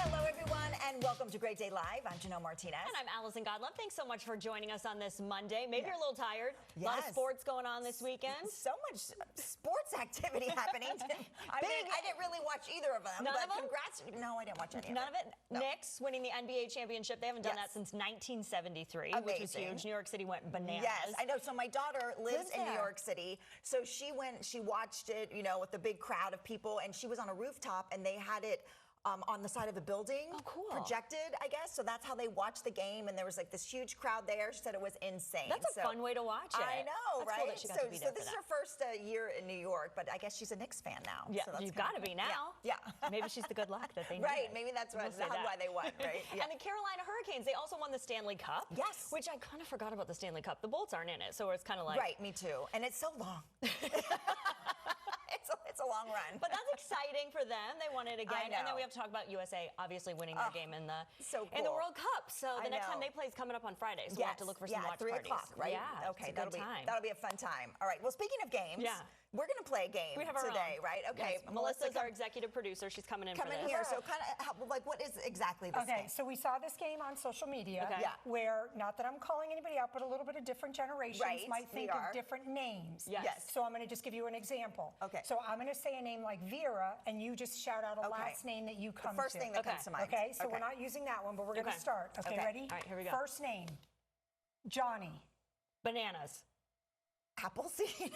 Hello, everyone, and welcome to Great Day Live. I'm Janelle Martinez. And I'm Allison Godlove. Thanks so much for joining us on this Monday. Maybe you're a little tired. Yes. A lot of sports going on this weekend. So much sports activity happening. I didn't really watch either of them. None but of them? Congrats. No, I didn't watch any None of it? No. Knicks winning the NBA championship. They haven't done Yes. that since 1973, which was Amazing. huge. New York City went bananas. Yes, I know. So my daughter lives in New there. York City. So she watched it, with the big crowd of people, and she was on a rooftop, and they had it on the side of the building. Oh, cool. Projected, I guess. So that's how they watched the game, and there was like this huge crowd there. She said it was insane. That's a fun way to watch it. I know, That's right? cool that she got to be there so this for is her that. first year in New York, but I guess she's a Knicks fan now. Yeah, so that's you've kinda got to be cool. now. Yeah. Maybe she's the good luck that they need. Right, maybe that's We'll say why that. they won, right? Yeah. And the Carolina Hurricanes, they also won the Stanley Cup. Yes. Which I kind of forgot about the Stanley Cup. The Bolts aren't in it, so it's kind of like... Right, me too. And it's so long. It's a long run. But that's exciting for them. They won it again. I know. And then we have to talk about USA obviously winning their game in the so in the cool. World Cup. So the I next know. time they play is coming up on Friday. So we'll have to look for some watch 3 parties. o'clock, right? Yeah. Okay, it's a good time. that'll be a fun time. All right. Well, speaking of games, Yeah. we're going to play a game We have our today, own. right? Okay. Yes. Melissa's our executive producer. She's coming in for this. here. So kind of what is exactly this Okay, game? so we saw this game on social media, Okay. Yeah. where, not that I'm calling anybody out, but a little bit of different generations Right, might think we are. of different names. Yes. So I'm going to just give you an example. Okay. So I'm going to say a name like Vera, and you just shout out a Okay. last name that you come to. First thing that Okay. comes to mind. Okay, so we're not using that one, but we're going to Okay. start. Okay, Okay. ready? All right, here we go. First name, Johnny. Bananas. Appleseed.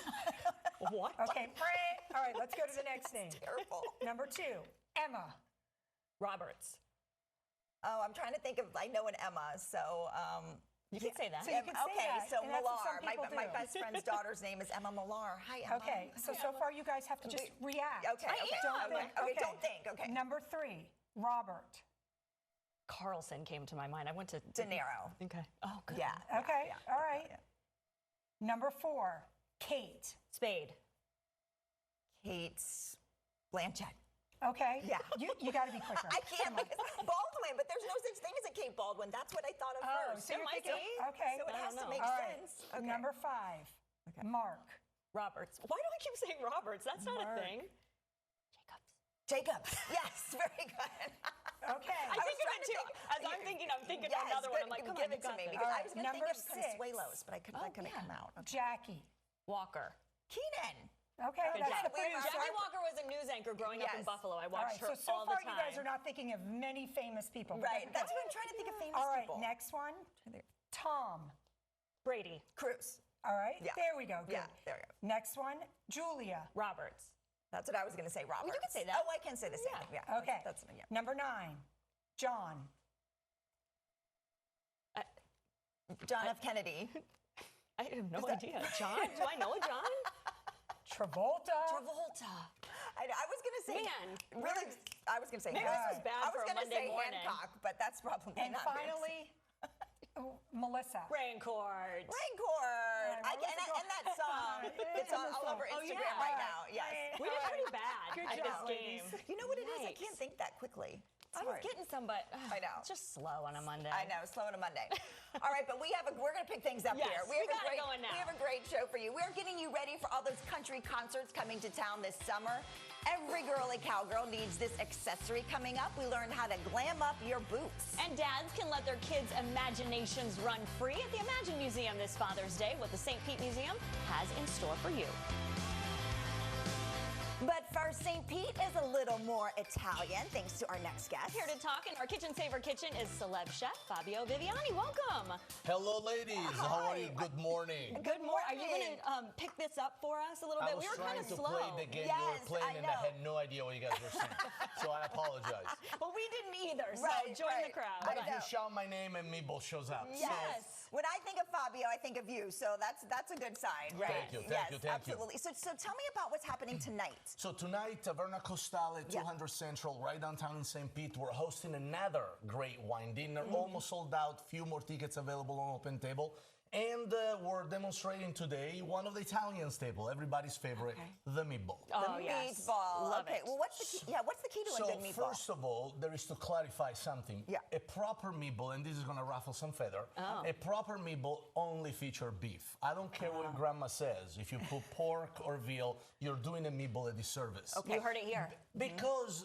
What? Okay, all right, let's go to the next name. Terrible. Number 2, Emma. Roberts. Oh, I'm trying to think of. I know an Emma, so. You can say that. So you can say okay, that, so and that's what some Millar. people My do. best friend's daughter's name is Emma Millar. Hi, Emma. Okay, so far you guys have to just react. Okay, okay. Don't Okay, think. okay, don't think, okay. Number 3, Robert. Carlson came to my mind. I went to De Niro. Okay. Oh, good. Yeah. Okay, yeah, all right. yeah. Number 4, Kate. Spade. Kate Blanchett. Okay. Yeah. You got to be quicker. I can't because Baldwin, but there's no such thing as a Kate Baldwin. That's what I thought of Oh, first. so you're might thinking, be. okay. So it I has don't to know. make All right. sense. Okay. Number 5, Mark. Roberts. Why do I keep saying Roberts? That's not Mark. a thing. Jacobs. Yes, very good. Okay. I was think of trying it to too. think- As I'm thinking of another one. I'm like, come give on, you it to got me this. because All I right, was going to think number of 6. Consuelos, but I couldn't come out. Okay. Jackie. Walker. Keenan. Okay, Good that's job. the producer. Jackie Walker was a news anchor growing up in Yes. Buffalo. I All watched right, her so all the far time. you guys are not thinking of many famous people. but Right. that's That's what I'm trying to think of famous All right, people. next one, Tom. Brady. Cruz. All right, Yeah. there we go. Good. Yeah, there we go. Next one, Julia. Roberts. That's what I was going to say, Robert. you can say that. Oh, I can say the same thing. Yeah. Okay. That's yeah. Number 9, John. John F. Kennedy. I have no idea. John? Do I know a John? Travolta. Travolta. I was going to say. Man. Really, I was going to say. Maybe this was bad I was for a gonna Monday say morning. Hancock, but that's probably And not. finally, Melissa. Raincourt. Raincourt. Melissa And that song. It's all over Oh, Instagram yeah. right now. Yes. We did pretty bad Good at job, this game. ladies. You know what it is? I Yikes. can't think that quickly. It's I was hard. getting some, but I know. it's just slow on a Monday. I know, slow on a Monday. All right, but we're going to pick things up Yes, here. we got it going now. We have a great show for you. We're getting you ready for all those country concerts coming to town this summer. Every girly cowgirl needs this accessory coming up. We learned how to glam up your boots. And dads can let their kids' imaginations run free at the Imagine Museum this Father's Day, what the St. Pete Museum has in store for you. But first, St. Pete is a little more Italian, thanks to our next guest. Here to talk in our Kitchen Saver Kitchen is celeb chef Fabio Viviani. Welcome. Hello, ladies. How are you? Good morning. Good morning. Are you going to pick this up for us a little bit? I was We were kind trying of to slow. play the game Yes, you were playing, I and I know. had no idea what you guys were saying. So I apologize. Well, we didn't either, so Right, join the right. crowd. But I if know. you shout my name and Meeble shows up. Yes. When I think of Fabio, I think of you, so that's a good sign, right? Thank you, thank yes, you, thank you. absolutely. So tell me about what's happening tonight. So tonight, Taverna Costale at Yeah. 200 Central, right downtown in St. Pete, we're hosting another great wine dinner. Mm-hmm. Almost sold out, few more tickets available on Open Table. And we're demonstrating today one of the Italian staple, everybody's favorite, the meatball. Oh, The yes. meatball. Love okay. it. Well, what's the key? Yeah. What's the key to a good meatball? So first of all, there is to clarify something. Yeah. A proper meatball, and this is gonna ruffle some feather. A proper meatball only feature beef. I don't care what grandma says. If you put pork or veal, you're doing a meatball a disservice. Okay. You heard it here. Because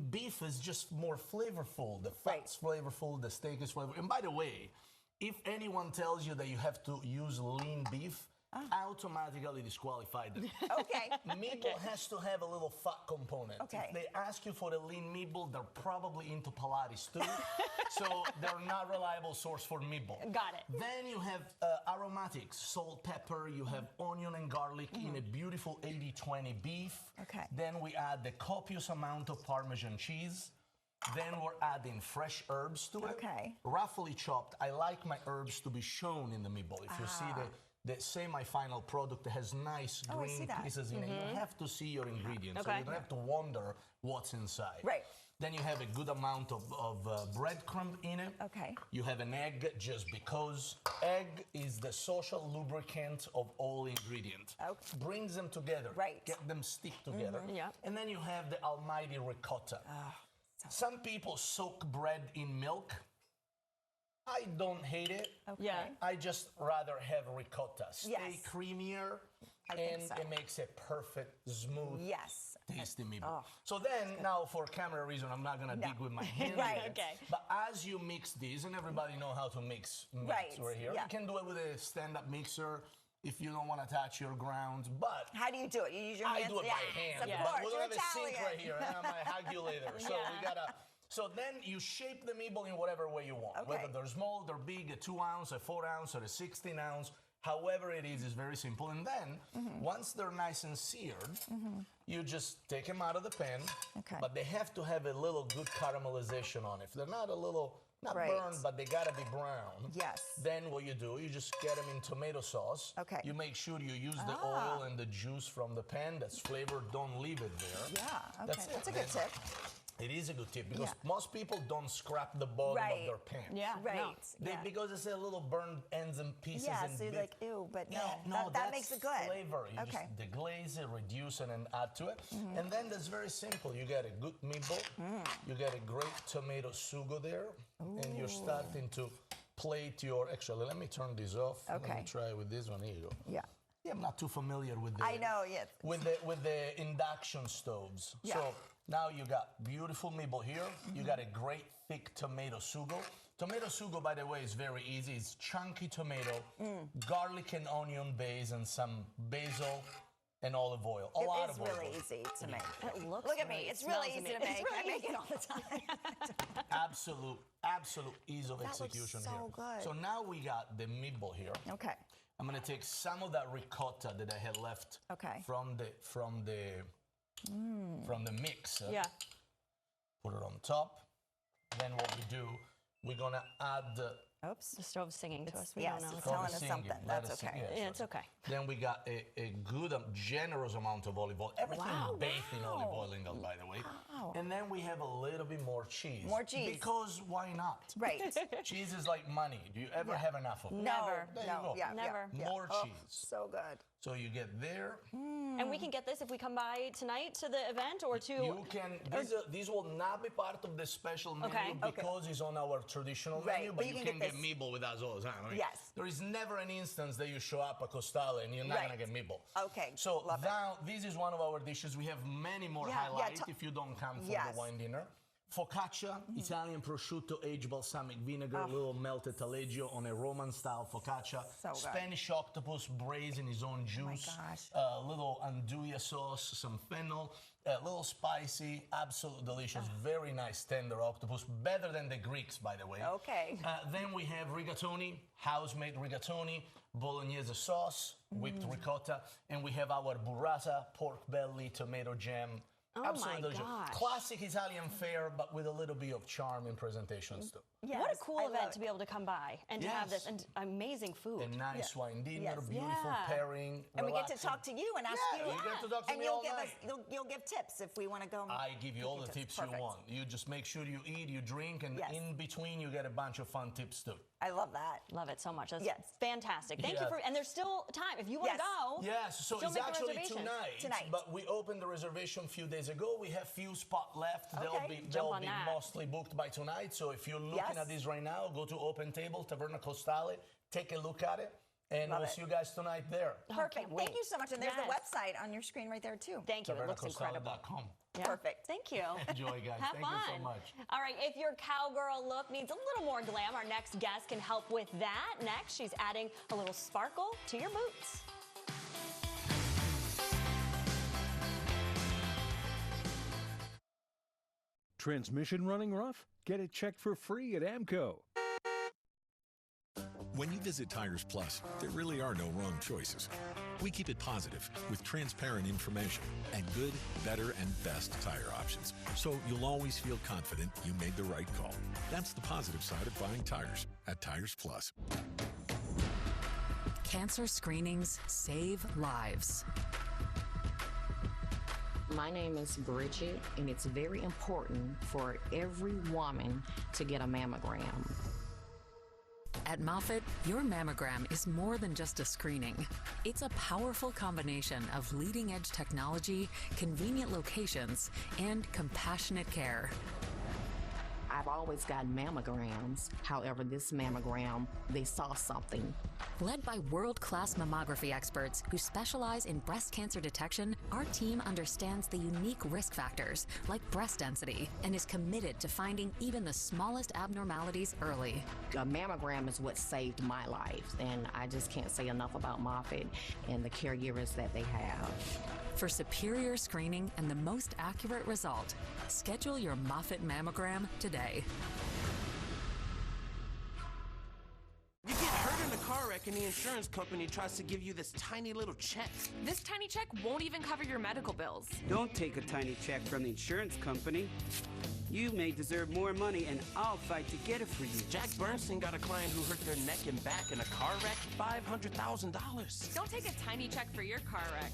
beef is just more flavorful. The fat's flavorful, the steak is flavorful. And by the way, if anyone tells you that you have to use lean beef, automatically disqualified them. Okay. Meatball has to have a little fat component. Okay. If they ask you for a lean meatball, they're probably into Pilates too. So they're not reliable source for meatball. Got it. Then you have aromatics, salt, pepper, you have onion and garlic in a beautiful 80-20 beef. Okay. Then we add the copious amount of Parmesan cheese. Then we're adding fresh herbs to it. Okay. Roughly chopped. I like my herbs to be shown in the meatball. If you see the semi-final product has nice I see green that. pieces in it, you have to see your ingredients. So Okay. you don't have to wonder what's inside. Right. Then you have a good amount of breadcrumb in it. Okay. You have an egg just because egg is the social lubricant of all ingredients. Okay. Brings them together. Right. Get them stick together. Yeah. And then you have the almighty ricotta. Some people soak bread in milk. I don't hate it. Okay. Yeah. I just rather have ricotta. Stay Yes. creamier, I think and so. it makes a perfect, smooth, Yes. tasty meatball. So then, now for camera reason, I'm not gonna dig with my hand. Right. yet. Okay. But as you mix these, and everybody know how to mix meats Right, right here. yeah. You can do it with a stand-up mixer if you don't want to touch your grounds. But How do you do it? You use your I hands? do it by hand. Of Yeah. course, We you're don't have a sink Italian. right here, and I'm a hagulator. So Yeah. we gotta. So then you shape the meatball in whatever way you want. Okay. Whether they're small, they're big, a 2 ounce, a 4 ounce, or a 16 ounce. However it is very simple. And then once they're nice and seared, you just take them out of the pan. Okay. But they have to have a little good caramelization on it. If they're not a little, not Right. burned, but they gotta be brown. Yes. Then what you do, you just get them in tomato sauce. Okay. You make sure you use the oil and the juice from the pan that's flavored. Don't leave it there. Yeah. Okay. That's it. That's a good Then- tip. It is a good tip because Yeah. most people don't scrap the bottom Right. of their pan. Yeah. Right. No. Yeah. Because it's a little burned ends and pieces Yeah, and so you're bits. like, ew, but no, Yeah, no, that that's makes it good. Flavor. You Okay. just deglaze it, reduce it, and add to it. And then that's very simple. You get a good meatball. You get a great tomato sugo there, and you're starting to plate your. Actually, let me turn this off. Let Okay. me try with this one. Here you go. Yeah. Yeah, I'm not too familiar with the. I know, yes. With the induction stoves. Yeah. So now you got beautiful meatball here. You got a great thick tomato sugo. Tomato sugo, by the way, is very easy. It's chunky tomato, garlic and onion base, and some basil and olive oil. A lot It is of olive really oil. easy to make. It looks Look at great. me. It It's really smells easy to amazing. make. I make it all the time. Absolute ease of That looks execution so here. good. So now we got the meatball here. Okay. I'm gonna take some of that ricotta that I had left Okay. from the mix. Yeah. Put it on top. Then what we do, we're gonna add the Oops. The stove's singing to us. We Yes, don't know. it's telling us singing. something. Let That's us sing, okay. yes. Yeah, it's okay. Then we got a good, generous amount of olive oil. Everything Wow, bathed in olive wow. oil, Linda, by the way. Wow. And then we have a little bit more cheese. More cheese. Because why not? Right. Cheese is like money. Do you ever have enough of it? Never. There you No. go. Yeah. Never. Yeah. More Oh, cheese. so good. So you get there. And we can get this if we come by tonight to the event or to. You can. These will not be part of the special menu Okay. because it's on our traditional Right, menu. but But you you can can get get this- meatball with us all the time. I mean, Yes. There is never an instance that you show up at Costale and you're not Right. gonna get meatball. Okay, So love it. now this is one of our dishes. We have many more Yeah, highlights ta- if you don't come for Yes. the wine dinner. Focaccia, Italian prosciutto, aged balsamic vinegar, a little melted taleggio on a Roman-style focaccia. So good. Spanish octopus braised in his own juice. gosh. A little andouille sauce, some fennel, a little spicy, absolutely delicious, very nice tender octopus, better than the Greeks, by the way. Okay. Then we have rigatoni, house-made rigatoni, bolognese sauce, whipped ricotta, and we have our burrata, pork belly, tomato jam. Oh Absolutely my delicious. gosh. Classic Italian fare, but with a little bit of charm in presentations too. What a Yes, cool I event love to be able to come by and to have this Yes. and amazing food. A nice wine dinner, Yes. beautiful Yeah. pairing. And we get to relaxing. talk to you and ask Yeah, you. you get to talk to and me you'll all give night. us, you'll give tips if we want to go. I give you all the tips you Perfect. want. You just make sure you eat, you drink, and Yes. in between you get a bunch of fun tips too. I love that. Love it so much. That's Yes. fantastic. Thank you Yes. for, and there's still time. If you want to Yes. go, Yes, so still it's make the actually reservations. tonight, but we opened the reservation a few days ago. We have few spots left. Okay. Jump They'll on be that. mostly booked by tonight. So if you're looking Yes. at this right now, go to Open Table, Taverna Costale, take a look at it, and Love we'll it. see you guys tonight there. Perfect. can't Thank wait. you so much. And there's the Yes. website on your screen right there too. Thank you. It looks incredible. TavernaCostale.com. Yeah. Perfect. Thank you. Enjoy, guys. Have Thank fun. you so much. All right, if your cowgirl look needs a little more glam, our next guest can help with that. Next, she's adding a little sparkle to your boots. Transmission running rough? Get it checked for free at AMCO. When you visit Tires Plus, there really are no wrong choices. We keep it positive with transparent information and good, better, and best tire options. So you'll always feel confident you made the right call. That's the positive side of buying tires at Tires Plus. Cancer screenings save lives. My name is Bridget, and it's very important for every woman to get a mammogram. At Moffitt, your mammogram is more than just a screening. It's a powerful combination of leading-edge technology, convenient locations, and compassionate care. I've always gotten mammograms. However, this mammogram, they saw something. Led by world-class mammography experts who specialize in breast cancer detection, our team understands the unique risk factors like breast density and is committed to finding even the smallest abnormalities early. A mammogram is what saved my life, and I just can't say enough about Moffitt and the caregivers that they have. For superior screening and the most accurate result, schedule your Moffitt mammogram today. You get hurt in a car wreck and the insurance company tries to give you this tiny little check. This tiny check won't even cover your medical bills. Don't take a tiny check from the insurance company. You may deserve more money, and I'll fight to get it for you. Jack Bernstein got a client who hurt their neck and back in a car wreck, $500,000. Don't take a tiny check for your car wreck.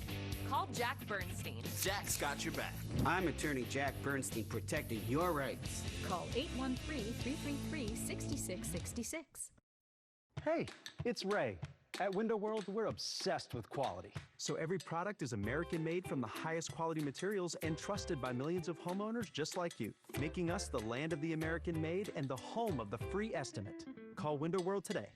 Call Jack Bernstein. Jack's got your back. I'm attorney Jack Bernstein, protecting your rights. Call 813-333-6666. Hey, it's Ray. At Window World, we're obsessed with quality. So every product is American-made from the highest quality materials and trusted by millions of homeowners just like you, making us the land of the American-made and the home of the free estimate. Call Window World today.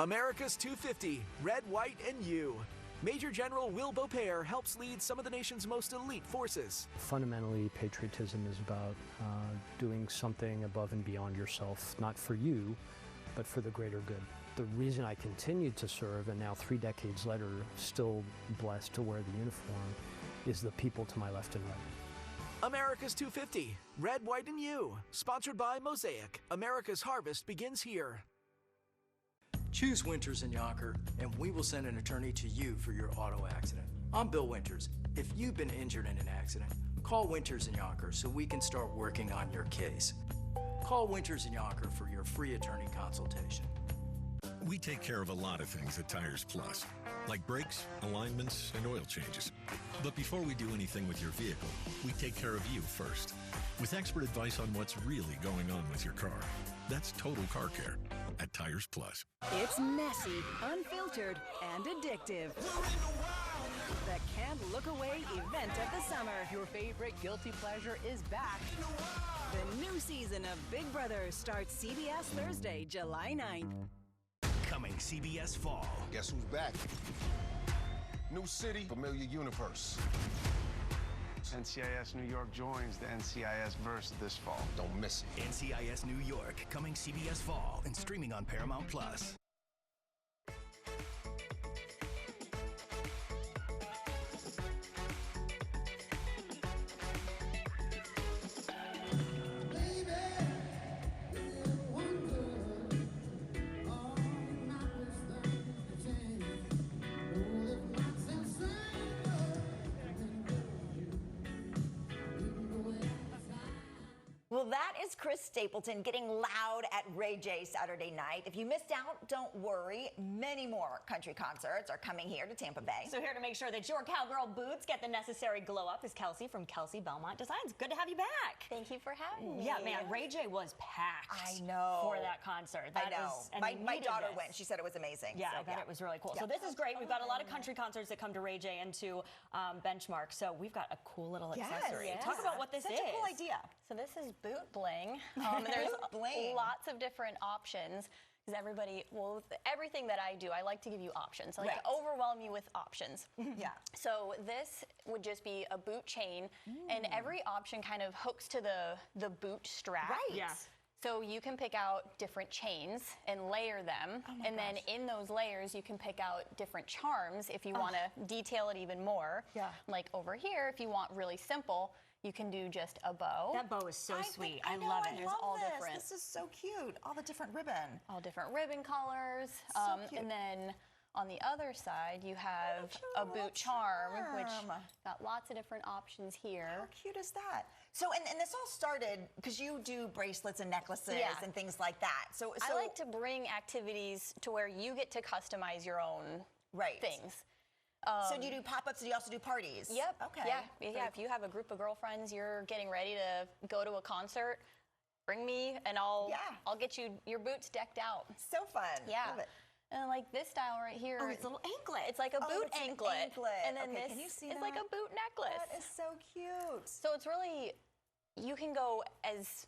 America's 250, red, white, and you. Major General Will Beaupere helps lead some of the nation's most elite forces. Fundamentally, patriotism is about doing something above and beyond yourself, not for you, but for the greater good. The reason I continued to serve, and now 3 decades later, still blessed to wear the uniform, is the people to my left and right. America's 250, red, white, and you. Sponsored by Mosaic. America's harvest begins here. Choose Winters and Yonker, and we will send an attorney to you for your auto accident. I'm Bill Winters. If you've been injured in an accident, call Winters and Yonker so we can start working on your case. Call Winters and Yonker for your free attorney consultation. We take care of a lot of things at Tires Plus, like brakes, alignments, and oil changes. But before we do anything with your vehicle, we take care of you first, with expert advice on what's really going on with your car. That's total car care at Tires Plus. It's messy, unfiltered, and addictive. The Can't Look Away event of the summer. Your favorite guilty pleasure is back. The new season of Big Brother starts CBS Thursday, July 9th. Coming CBS Fall. Guess who's back? New city, familiar universe. NCIS New York joins the NCIS verse this fall. Don't miss it. NCIS New York, coming CBS Fall and streaming on Paramount Plus. Well, that is Chris Stapleton getting loud at Ray J Saturday night. If you missed out, don't worry. Many more country concerts are coming here to Tampa Bay. So here to make sure that your cowgirl boots get the necessary glow up is Kelsey from Kelsey Belmont Designs. Good to have you back. Thank you for having me. Yeah, man, Ray J was packed. I know. For that concert. I know. My daughter went. She said it was amazing. Yeah, so, I bet it was really cool. Yeah. So this is great. We've got a lot of country concerts that come to Ray J and to Benchmark. So we've got a cool little accessory. Yes. Talk about what this Such is. a cool idea. So this is boot bling. There's lots of different options. Because everything that I do, I like to give you options. I like to overwhelm you with options. Yeah. So this would just be a boot chain, and every option kind of hooks to the boot strap. Right. Yeah. So you can pick out different chains and layer them, and then in those layers you can pick out different charms if you want to detail it even more. Yeah. Like over here, if you want really simple, you can do just a bow. That bow is so sweet. I know, love it. I love this. This is so cute. All the different ribbon. All different ribbon colors. Cute. And then on the other side, you have a boot charm, which got lots of different options here. How cute is that? So, and this all started because you do bracelets and necklaces and things like that. So I like to bring activities to where you get to customize your own things. So do you do pop-ups? Do you also do parties? Yep. Okay. Yeah. If you have a group of girlfriends, you're getting ready to go to a concert, bring me, and I'll get you your boots decked out. So fun. Yeah. Love it. And like this style right here. Oh, it's a little anklet. It's like a boot it's an anklet. And then okay, this can you see is like a boot necklace. That is so cute. So it's really, you can go as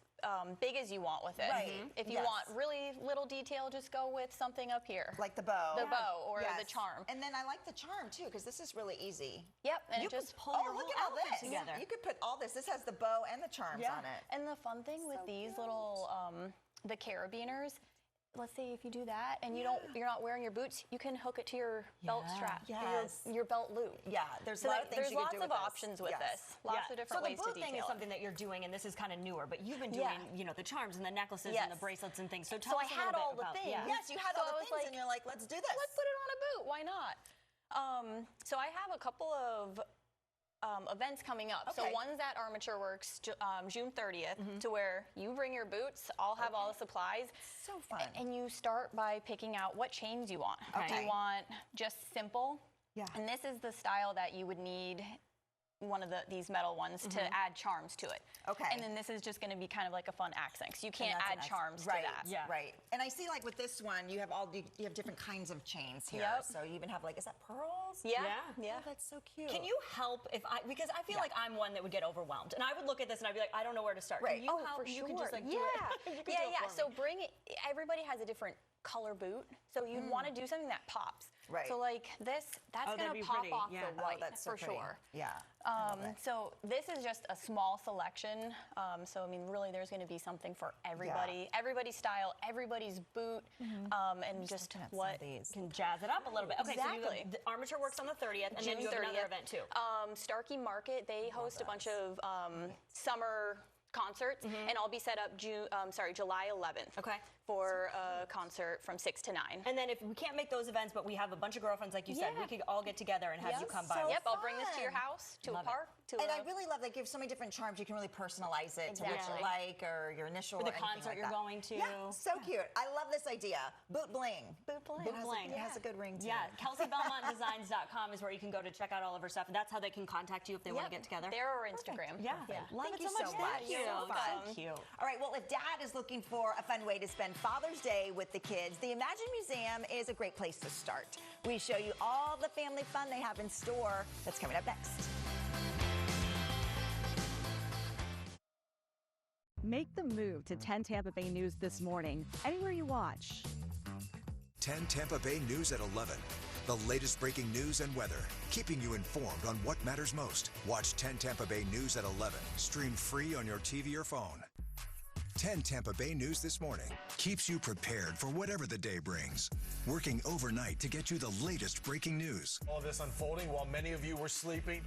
big as you want with it. Right. If you want really little detail, just go with something up here. Like the bow. The bow or the charm. And then I like the charm too, because this is really easy. Yep. And you it just pull your look at all this together. You could put all this. This has the bow and the charms on it. And the fun thing with these little the carabiners, let's say if you do that and you're not wearing your boots, you can hook it to your belt strap, your belt loop. Yeah, there's a lot of things you can do with lots of options with this. Lots of different ways to So the boot detail thing is it. something that you're doing, and this is kind of newer, but you've been doing, the charms and the necklaces and the bracelets and things. So tell us I had a little all bit the about things. Yes, you had all the things, and you're like, let's do this. Let's put it on a boot. Why not? So I have a couple of events coming up. So one's at Armature Works June 30th, to where you bring your boots, I'll have all the supplies. So fun. And you start by picking out what chains you want. Do you want just simple? Yeah. And this is the style that you would need one of these metal ones to add charms to it. Okay. And then this is just going to be kind of like a fun accent, because you can't add charms to right, that. Yeah. Right. And I see, like with this one, you have different kinds of chains here. Yep. So you even have like, is that pearls? Yeah. Oh, that's so cute. Can you help because I feel like I'm one that would get overwhelmed, and I would look at this and I'd be like, I don't know where to start. Right. Can you help? For sure. You can just like do it. So bring it. Everybody has a different color boot, so you'd want to do something that pops. Right. So like this, that's that'd gonna be pop pretty. off Yeah. the white that's so for pretty. sure. Yeah. So this is just a small selection. So I mean, really, there's going to be something for everybody, everybody's style, everybody's boot, and just what can jazz it up a little bit. Okay, exactly. so you have, the Armature Works on the 30th, and then you have another event too. Starkey Market, they host a bunch of summer concerts, and I'll be set up July 11th. Okay. For a concert from 6 to 9. And then if we can't make those events, but we have a bunch of girlfriends, like you said, we could all get together and have you come by. Yep, I'll bring this to your house, to a park. And I really love that. Gives so many different charms. You can really personalize it to what you like, or your initial, or the or anything concert like you're that. going to. Yeah, so cute. I love this idea. Boot bling. Boot bling. It has a good ring to Yeah, it. KelseyBelmontDesigns.com is where you can go to check out all of her stuff. And that's how they can contact you if they want to get together. There or Instagram. Yeah. Love Thank it you so much. Thank you. So fun. Thank you. All right, well, if Dad is looking for a fun way to spend Father's Day with the kids, the Imagine Museum is a great place to start. We show you all the family fun they have in store. That's coming up next. Make the move to 10 Tampa Bay News this morning, anywhere you watch. 10 Tampa Bay News at 11. The latest breaking news and weather, keeping you informed on what matters most. Watch 10 Tampa Bay News at 11. Stream free on your TV or phone. 10 Tampa Bay News this morning keeps you prepared for whatever the day brings. Working overnight to get you the latest breaking news. All this unfolding while many of you were sleeping.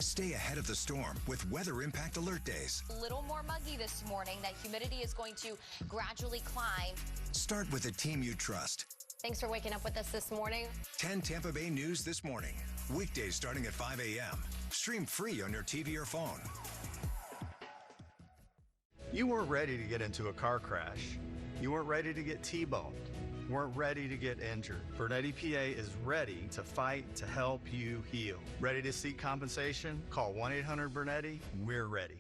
Stay ahead of the storm with Weather Impact Alert Days. A little more muggy this morning. That humidity is going to gradually climb. Start with a team you trust. Thanks for waking up with us this morning. 10 Tampa Bay News this morning. Weekdays starting at 5 a.m. Stream free on your TV or phone. You weren't ready to get into a car crash. You weren't ready to get T-boned. Weren't ready to get injured. Burnett EPA is ready to fight to help you heal. Ready to seek compensation? Call 1-800-BURNETTI. We're ready.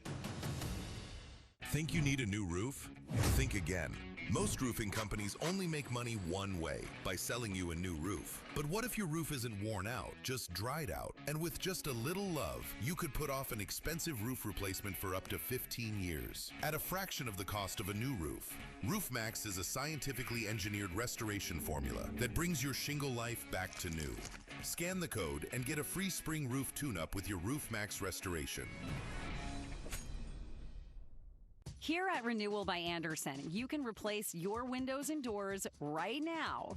Think you need a new roof? Think again. Most roofing companies only make money one way, by selling you a new roof. But what if your roof isn't worn out, just dried out? And with just a little love, you could put off an expensive roof replacement for up to 15 years at a fraction of the cost of a new roof. RoofMax is a scientifically engineered restoration formula that brings your shingle life back to new. Scan the code and get a free spring roof tune-up with your RoofMax restoration. Here at Renewal by Andersen, you can replace your windows and doors right now.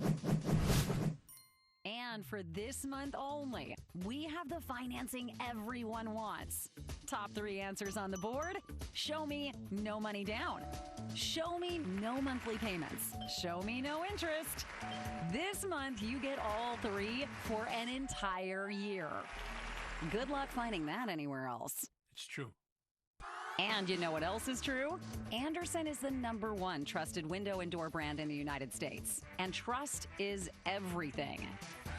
And for this month only, we have the financing everyone wants. Top 3 answers on the board: show me no money down, show me no monthly payments, show me no interest. This month, you get all 3 for an entire year. Good luck finding that anywhere else. It's true. And you know what else is true? Andersen is the #1 trusted window and door brand in the United States. And trust is everything.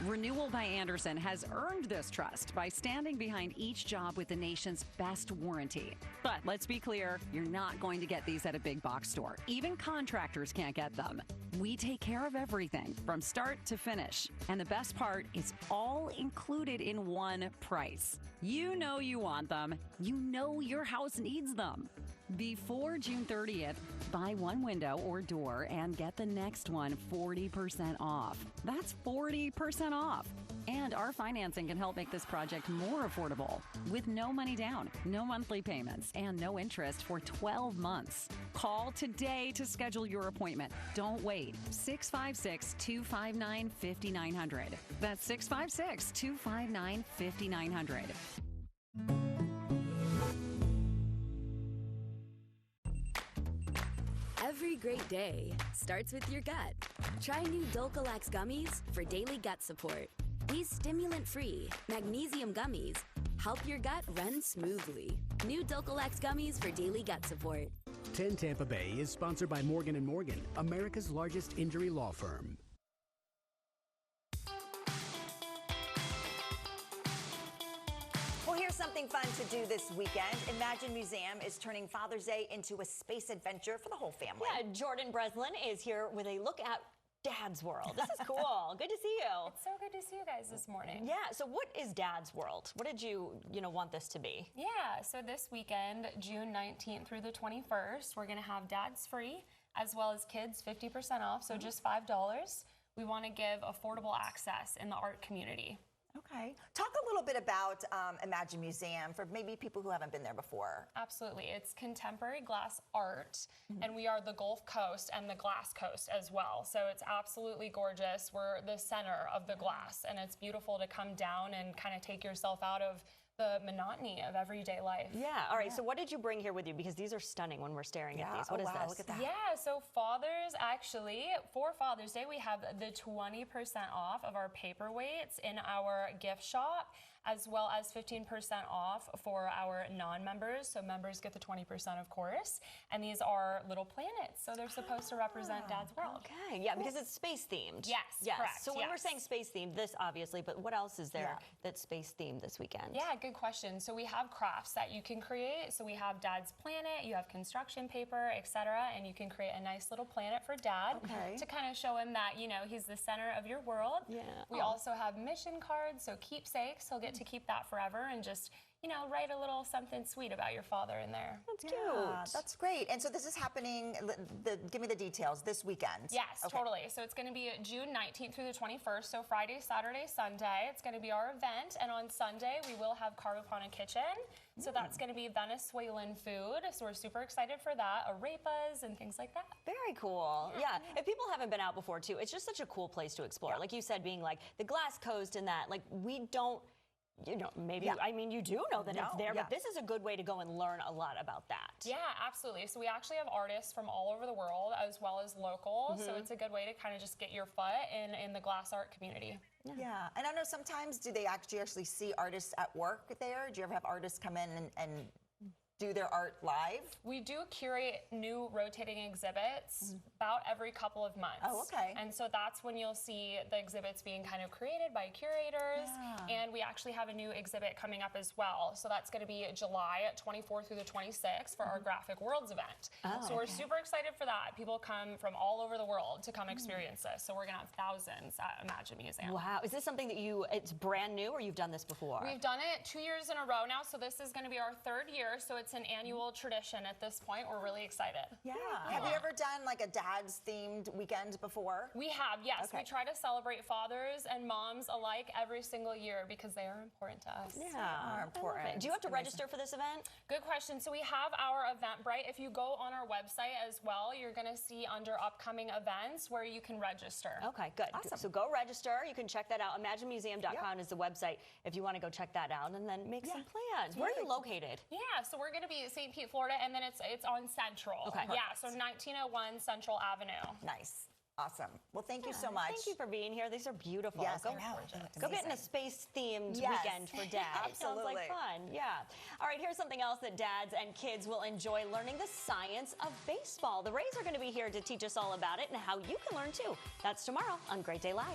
Renewal by Andersen has earned this trust by standing behind each job with the nation's best warranty. But let's be clear, you're not going to get these at a big box store. Even contractors can't get them. We take care of everything from start to finish. And the best part is all included in one price. You know you want them. You know your house needs them. Before June 30th, buy one window or door and get the next one 40% off. That's 40% off. And our financing can help make this project more affordable with no money down, no monthly payments, and no interest for 12 months. Call today to schedule your appointment. Don't wait. 656-259-5900. That's 656-259-5900. Every great day starts with your gut. Try new Dulcolax gummies for daily gut support. These stimulant-free magnesium gummies help your gut run smoothly. New Dulcolax gummies for daily gut support. 10 Tampa Bay is sponsored by Morgan & Morgan, America's largest injury law firm. Well, here's something fun to do this weekend. Imagine Museum is turning Father's Day into a space adventure for the whole family. Yeah, Jordan Breslin is here with a look at Dad's World. This is cool. Good to see you. It's so good to see you guys this morning. Yeah, so what is Dad's World? What did you want this to be? Yeah, so this weekend, June 19th through the 21st, we're going to have Dad's free, as well as kids 50% off, so just $5. We want to give affordable access in the art community. Okay. Talk a little bit about Imagine Museum for maybe people who haven't been there before. Absolutely. It's contemporary glass art, and we are the Gulf Coast and the Glass Coast as well. So it's absolutely gorgeous. We're the center of the glass, and it's beautiful to come down and kind of take yourself out of the monotony of everyday life. Yeah. All right. So what did you bring here with you? Because these are stunning when we're staring at these. What is this? Look at that. Yeah. So fathers, actually, for Father's Day, we have the 20% off of our paperweights in our gift shop, as well as 15% off for our non-members. So members get the 20%, of course. And these are little planets, so they're supposed to represent Dad's World. Okay. Yeah, because it's space themed. Yes. Correct. So when we're saying space themed, this obviously, but what else is there that's space themed this weekend? Yeah, good question. So we have crafts that you can create. So we have Dad's planet, you have construction paper, etc., and you can create a nice little planet for Dad to kind of show him that, he's the center of your world. Yeah. We also have mission cards, so keepsakes. He'll get to keep that forever and just, write a little something sweet about your father in there. That's cute. That's great. And so this is happening, give me the details, this weekend. Yes, totally. So it's going to be June 19th through the 21st, so Friday, Saturday, Sunday. It's going to be our event, and on Sunday we will have Carvapana Kitchen. So that's going to be Venezuelan food, so we're super excited for that, arepas and things like that. Very cool. Yeah. If people haven't been out before, too, it's just such a cool place to explore. Like you said, being like the Glass Coast and that, like we don't, maybe, I mean, you do know that it's there, but this is a good way to go and learn a lot about that. Yeah, absolutely. So we actually have artists from all over the world as well as local, so it's a good way to kind of just get your foot in the glass art community. Yeah, and I know sometimes do they actually see artists at work there? Do you ever have artists come in and do their art live? We do curate new rotating exhibits about every couple of months. Oh, okay. And so that's when you'll see the exhibits being kind of created by curators. Yeah. And we actually have a new exhibit coming up as well. So that's going to be July 24th through the 26th for our Graphic Worlds event. Oh, so we're super excited for that. People come from all over the world to come experience this. So we're going to have thousands at Imagine Museum. Wow. Is this something that it's brand new, or you've done this before? We've done it 2 years in a row now. So this is going to be our 3rd year. So it's an annual tradition at this point. We're really excited. Yeah. Have you ever done like a dad's themed weekend before? We have, yes. Okay. We try to celebrate fathers and moms alike every single year because they are important to us. Yeah, are important. Do you have to register for this event? Good question. So we have our Eventbrite. If you go on our website as well, you're going to see under upcoming events where you can register. Okay, good. Awesome. So go register. You can check that out. ImagineMuseum.com is the website if you want to go check that out and then make some plans. Where are you located? Yeah, so we're going to be at St. Pete, Florida, and then it's on Central. Okay. Yeah, so 1901 Central Avenue. Nice. Awesome. Well, thank you so much. Thank you for being here. These are beautiful. Yes, go, I know. Go get in a space-themed Yes. weekend for Dad. Absolutely. Sounds like fun. Yeah. All right, here's something else that dads and kids will enjoy, learning the science of baseball. The Rays are going to be here to teach us all about it and how you can learn too. That's tomorrow on Great Day Live.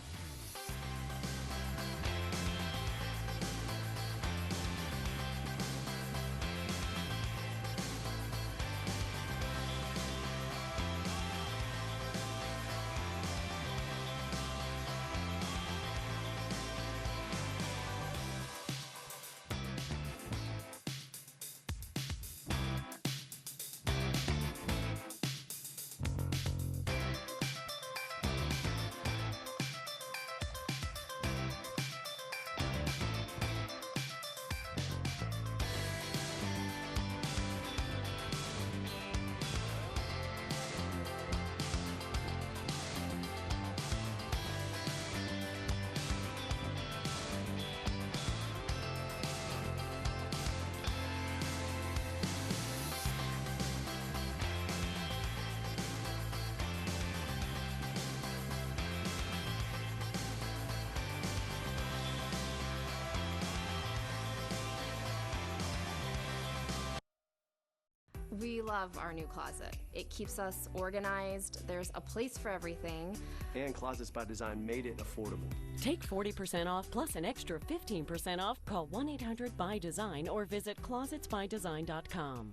We love our new closet. It keeps us organized, there's a place for everything. And Closets by Design made it affordable. Take 40% off plus an extra 15% off. Call 1-800-BY-DESIGN or visit closetsbydesign.com.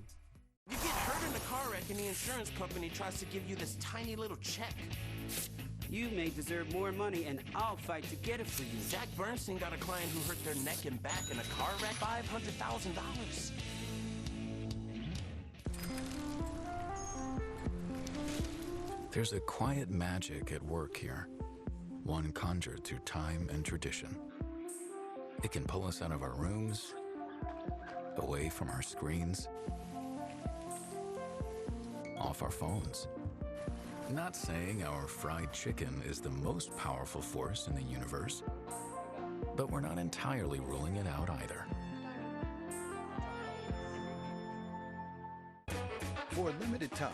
You get hurt in a car wreck and the insurance company tries to give you this tiny little check. You may deserve more money, and I'll fight to get it for you. Zach Bernstein got a client who hurt their neck and back in a car wreck. $500,000. There's a quiet magic at work here, one conjured through time and tradition. It can pull us out of our rooms, away from our screens, off our phones. Not saying our fried chicken is the most powerful force in the universe, but we're not entirely ruling it out either. For a limited time,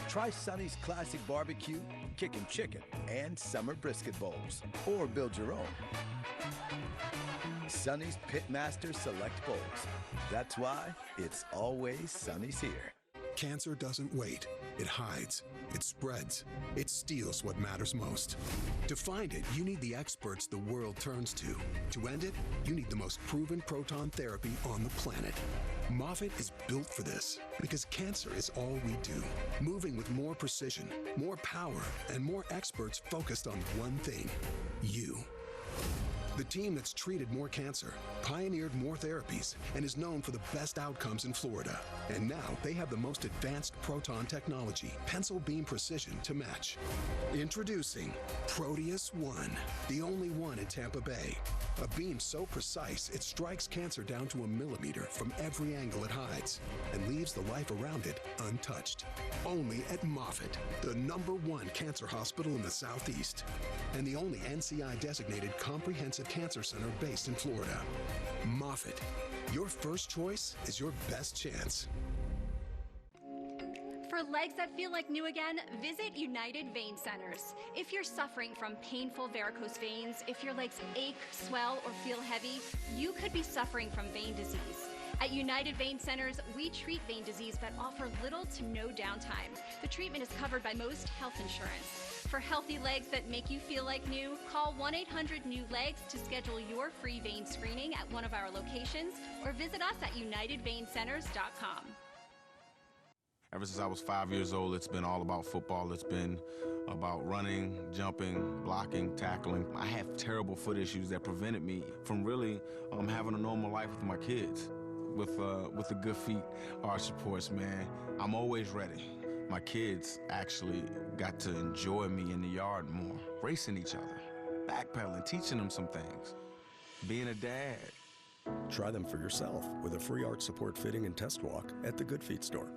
try Sonny's Classic Barbecue, Kickin' Chicken, and Summer Brisket Bowls, or build your own. Sonny's Pitmaster Select Bowls. That's why it's always Sonny's here. Cancer doesn't wait. It hides. It spreads. It steals what matters most. To find it, you need the experts the world turns to. To end it, you need the most proven proton therapy on the planet. Moffitt is built for this because cancer is all we do. Moving with more precision, more power, and more experts focused on one thing: you. The team that's treated more cancer, pioneered more therapies, and is known for the best outcomes in Florida. And now they have the most advanced proton technology, pencil beam precision to match. Introducing Proteus One, the only one in Tampa Bay. A beam so precise it strikes cancer down to a millimeter from every angle it hides and leaves the life around it untouched. Only at Moffitt, the #1 cancer hospital in the Southeast, and the only NCI-designated comprehensive cancer center based in Florida. Moffitt, your first choice is your best chance. For legs that feel like new again, visit United Vein Centers. If you're suffering from painful varicose veins, if your legs ache, swell, or feel heavy, you could be suffering from vein disease. At United Vein Centers, we treat vein disease but offer little to no downtime. The treatment is covered by most health insurance. For healthy legs that make you feel like new, call 1-800-NEW-LEGS to schedule your free vein screening at one of our locations or visit us at UnitedVeinCenters.com. Ever since I was 5 years old, it's been all about football. It's been about running, jumping, blocking, tackling. I have terrible foot issues that prevented me from really having a normal life with my kids. With the good feet, our supports, man, I'm always ready. My kids actually got to enjoy me in the yard more, racing each other, backpedaling, teaching them some things, being a dad. Try them for yourself with a free arch support fitting and test walk at the Good Feet store.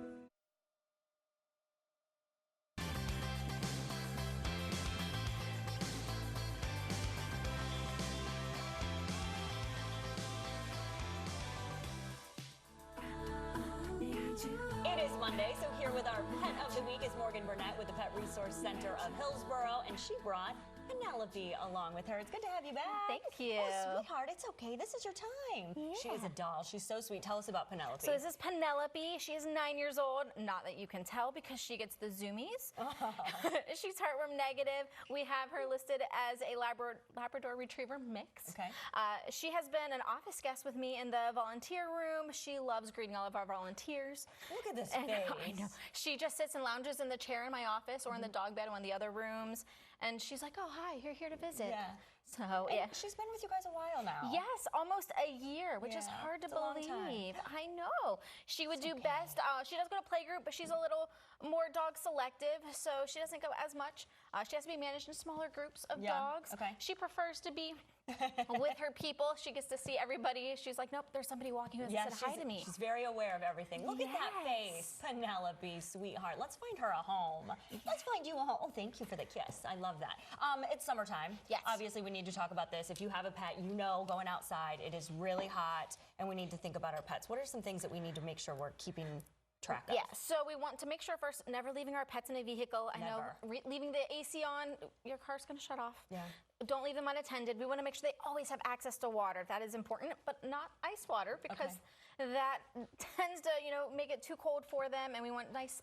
It is Monday, so here with our pet of the week is Morgan Burnett with the Pet Resource Center of Hillsborough, and she brought Penelope along with her. It's good to have you back. Thank you. Oh, sweetheart, it's okay. This is your time. Yeah. She is a doll. She's so sweet. Tell us about Penelope. So this is Penelope. She is 9 years old. Not that you can tell because she gets the zoomies. She's heartworm negative. We have her listed as a Labrador Retriever mix. Okay. She has been an office guest with me in the volunteer room. She loves greeting all of our volunteers. Look at this face. I know. She just sits and lounges in the chair in my office or in the dog bed or in the other rooms. And she's like, oh, hi, you're here to visit. Yeah. So, yeah. She's been with you guys a while now. Yes, almost a year, which is hard to believe. I know. She would do best. She does go to playgroup, but she's a little more dog selective, so she doesn't go as much. She has to be managed in smaller groups of dogs. Okay. She prefers to be with her people. She gets to see everybody. She's like, nope, there's somebody walking who has to say hi to me. She's very aware of everything. Look at that face. Penelope, sweetheart. Let's find her a home. Let's find you a home. Oh, thank you for the kiss. I love that. It's summertime. Yes. Obviously, we need to talk about this. If you have a pet, you know going outside, it is really hot, and we need to think about our pets. What are some things that we need to make sure we're keeping track of? Yeah, so we want to make sure first, never leaving our pets in a vehicle. I know leaving the AC on, your car's going to shut off. Yeah. Don't leave them unattended. We want to make sure they always have access to water. That is important, but not ice water because that tends to, make it too cold for them, and we want nice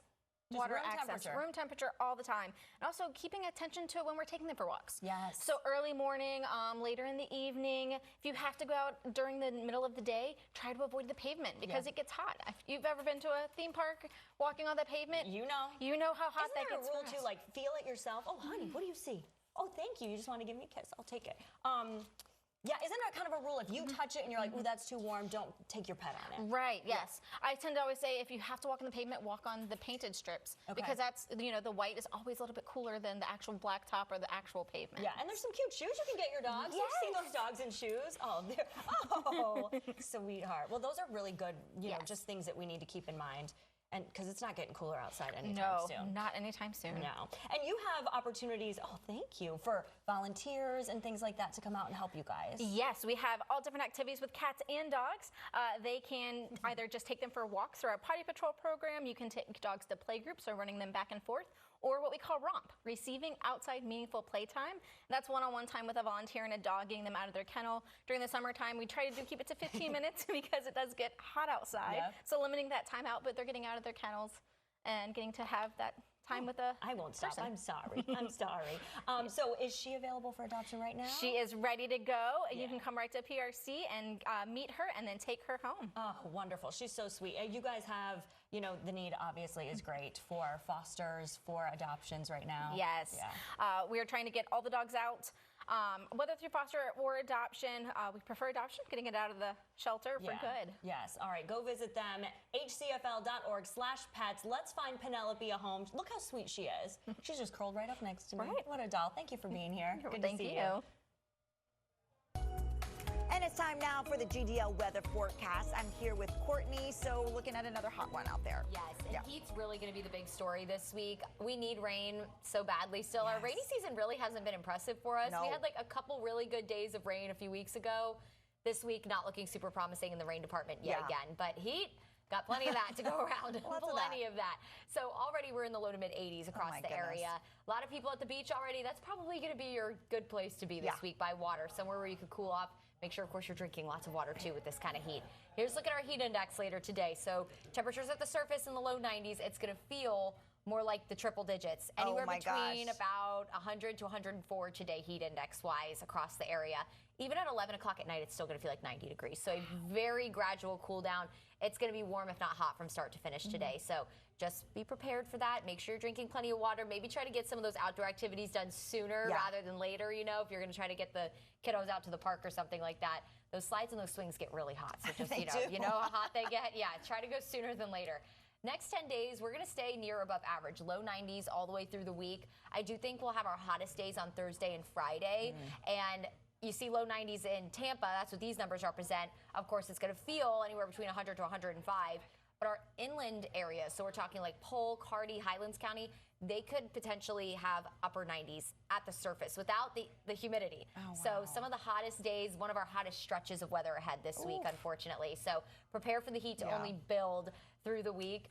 water access, room temperature all the time. And also keeping attention to it when we're taking them for walks. Yes. So early morning, later in the evening, if you have to go out during the middle of the day, try to avoid the pavement because it gets hot. If you've ever been to a theme park walking on the pavement, you know how hot that gets. Isn't there a rule too, like feel it yourself? Oh, honey, what do you see? Oh, thank you. You just want to give me a kiss. I'll take it. Yeah, isn't that kind of a rule? If you touch it and you're like, ooh, that's too warm, don't take your pet on it. Right, yes. I tend to always say if you have to walk on the pavement, walk on the painted strips. Okay. Because that's, the white is always a little bit cooler than the actual black top or the actual pavement. Yeah, and there's some cute shoes you can get your dogs. Yes. You've seen those dogs in shoes. Oh, sweetheart. Well, those are really good, just things that we need to keep in mind. And because it's not getting cooler outside anytime soon. No, not anytime soon. No. And you have opportunities, thank you, for volunteers and things like that to come out and help you guys. Yes, we have all different activities with cats and dogs. They can either just take them for walks through our Potty Patrol program. You can take dogs to play groups or running them back and forth. Or what we call ROMP, receiving outside meaningful playtime. That's one-on-one time with a volunteer and a dog, getting them out of their kennel. During the summertime, we try to keep it to 15 minutes because it does get hot outside. Yep. So limiting that time out, but they're getting out of their kennels and getting to have that time with a I won't stop. person. I'm sorry. I'm sorry. So is she available for adoption right now? She is ready to go. Yeah. You can come right to PRC and meet her and then take her home. Oh, wonderful. She's so sweet. You guys have, the need obviously is great for fosters, for adoptions right now. Yes. Yeah. We are trying to get all the dogs out. Whether through foster or adoption, we prefer adoption, getting it out of the shelter for good. Yes. All right. Go visit them, hcfl.org/pets. Let's find Penelope a home. Look how sweet she is. She's just curled right up next to me. Right. What a doll. Thank you for being here. Good Thank to see you. And it's time now for the GDL weather forecast. I'm here with Courtney, so looking at another hot one out there. Yes, and heat's really going to be the big story this week. We need rain so badly still. Our rainy season really hasn't been impressive for us. No. We had like a couple really good days of rain a few weeks ago. This week, not looking super promising in the rain department yet again, but heat, got plenty of that to go around. Plenty of that. So already we're in the low to mid 80s across the area. A lot of people at the beach already. That's probably going to be your good place to be this week by water, somewhere where you could cool off. Make sure, of course, you're drinking lots of water, too, with this kind of heat. Here's a look at our heat index later today. So temperatures at the surface in the low 90s. It's going to feel more like the triple digits. Anywhere between about 100 to 104 today, heat index-wise, across the area. Even at 11 o'clock at night, it's still going to feel like 90 degrees. So a very gradual cool down. It's going to be warm, if not hot, from start to finish today. So just be prepared for that. Make sure you're drinking plenty of water. Maybe try to get some of those outdoor activities done sooner rather than later, you know, if you're going to try to get the kiddos out to the park or something like that. Those slides and those swings get really hot. So just, you know how hot they get? Yeah, try to go sooner than later. Next 10 days, we're going to stay near above average, low 90s all the way through the week. I do think we'll have our hottest days on Thursday and Friday. And you see low 90s in Tampa. That's what these numbers represent. Of course, it's going to feel anywhere between 100 to 105. But our inland areas, so we're talking like Polk, Hardy, Highlands County, they could potentially have upper 90s at the surface without the humidity. Oh, wow. So some of the hottest days, one of our hottest stretches of weather ahead this week, unfortunately. So prepare for the heat to only build through the week.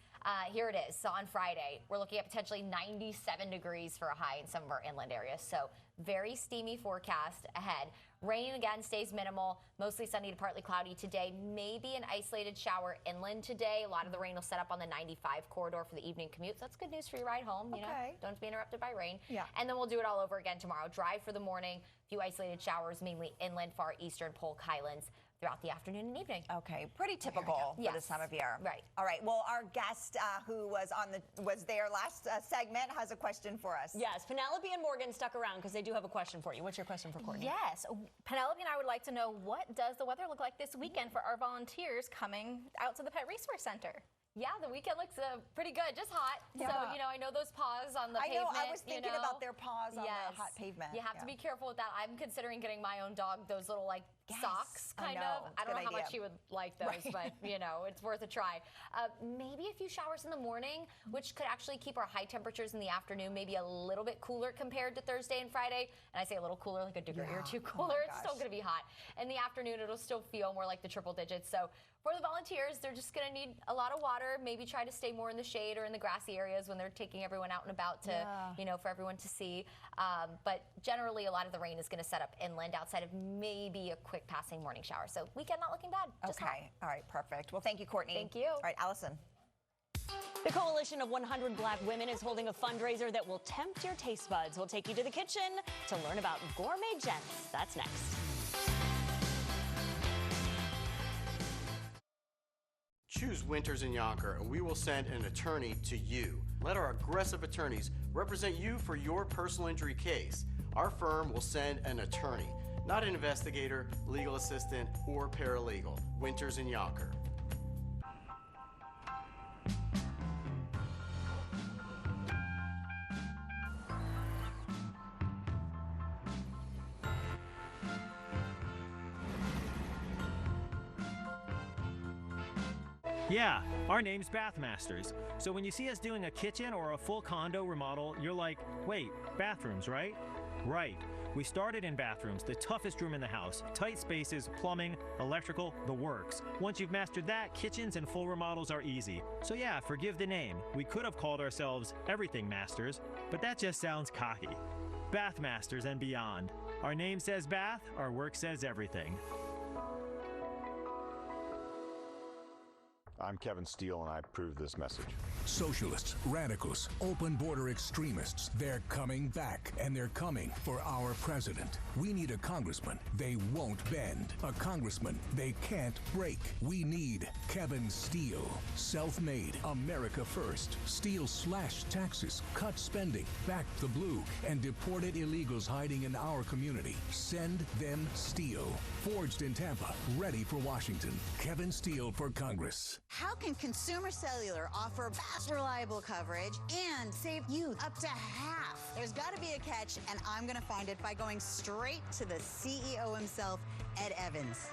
Here it is. So on Friday, we're looking at potentially 97 degrees for a high in some of our inland areas. So very steamy forecast ahead. Rain again stays minimal, mostly sunny to partly cloudy today. Maybe an isolated shower inland today. A lot of the rain will set up on the 95 corridor for the evening commute. So that's good news for your ride home. You know, don't have to be interrupted by rain. And then we'll do it all over again tomorrow. Dry for the morning, a few isolated showers, mainly inland, far eastern, Polk, Highlands, throughout the afternoon and evening. Okay, pretty typical for this time of year. Right. All right. Well, our guest who was there last segment has a question for us. Yes, Penelope and Morgan stuck around because they do have a question for you. What's your question for Courtney? Yes, Penelope and I would like to know, what does the weather look like this weekend for our volunteers coming out to the Pet Resource Center? Yeah, the weekend looks pretty good, just hot. Yeah. So, you know, I know those paws on the pavement. I was thinking about their paws on the hot pavement. You have to be careful with that. I'm considering getting my own dog those little, like, socks, kind of. I don't know how much she would like those, but, you know, it's worth a try. Maybe a few showers in the morning, which could actually keep our high temperatures in the afternoon maybe a little bit cooler compared to Thursday and Friday. And I say a little cooler, like a degree or two cooler. It's still going to be hot. In the afternoon, it'll still feel more like the triple digits. So for the volunteers, they're just going to need a lot of water, maybe try to stay more in the shade or in the grassy areas when they're taking everyone out and about to, you know, for everyone to see. But generally, a lot of the rain is going to set up inland outside of maybe a quick passing morning shower. So weekend not looking bad. Just hot. All right, perfect. Well, thank you, Courtney. Thank you. All right, Allison. The Coalition of 100 Black Women is holding a fundraiser that will tempt your taste buds. We'll take you to the kitchen to learn about gourmet gents. That's next. Choose Winters and Yonker, and we will send an attorney to you. Let our aggressive attorneys represent you for your personal injury case. Our firm will send an attorney, not an investigator, legal assistant, or paralegal. Winters and Yonker. Yeah, our name's Bathmasters. So when you see us doing a kitchen or a full condo remodel, you're like, wait, bathrooms, right? Right. We started in bathrooms, the toughest room in the house. Tight spaces, plumbing, electrical, the works. Once you've mastered that, kitchens and full remodels are easy. So yeah, forgive the name. We could have called ourselves Everything Masters, but that just sounds cocky. Bathmasters and beyond. Our name says bath, our work says everything. I'm Kevin Steele, and I approve this message. Socialists, radicals, open border extremists, they're coming back, and they're coming for our president. We need a congressman they won't bend, a congressman they can't break. We need Kevin Steele. Self-made, America first. Steele slashed taxes, cut spending, backed the blue, and deported illegals hiding in our community. Send them Steele. Forged in Tampa, ready for Washington. Kevin Steele for Congress. How can Consumer Cellular offer fast, reliable coverage and save you up to half? There's got to be a catch, and I'm going to find it by going straight to the CEO himself, Ed Evans.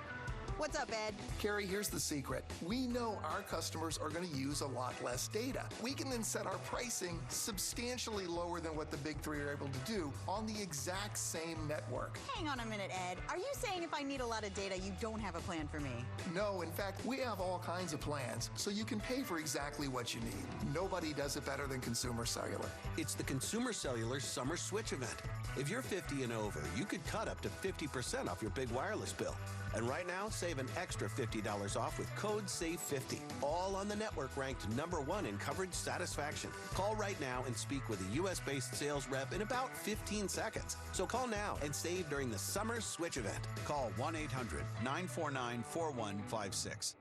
What's up, Ed? Carrie, here's the secret. We know our customers are going to use a lot less data. We can then set our pricing substantially lower than what the big three are able to do on the exact same network. Hang on a minute, Ed. Are you saying if I need a lot of data, you don't have a plan for me? No, in fact, we have all kinds of plans, so you can pay for exactly what you need. Nobody does it better than Consumer Cellular. It's the Consumer Cellular Summer Switch event. If you're 50 and over, you could cut up to 50% off your big wireless bill. And right now, save an extra $50 off with code SAVE50. All on the network ranked #1 in coverage satisfaction. Call right now and speak with a U.S.-based sales rep in about 15 seconds. So call now and save during the Summer Switch event. Call 1-800-949-4156.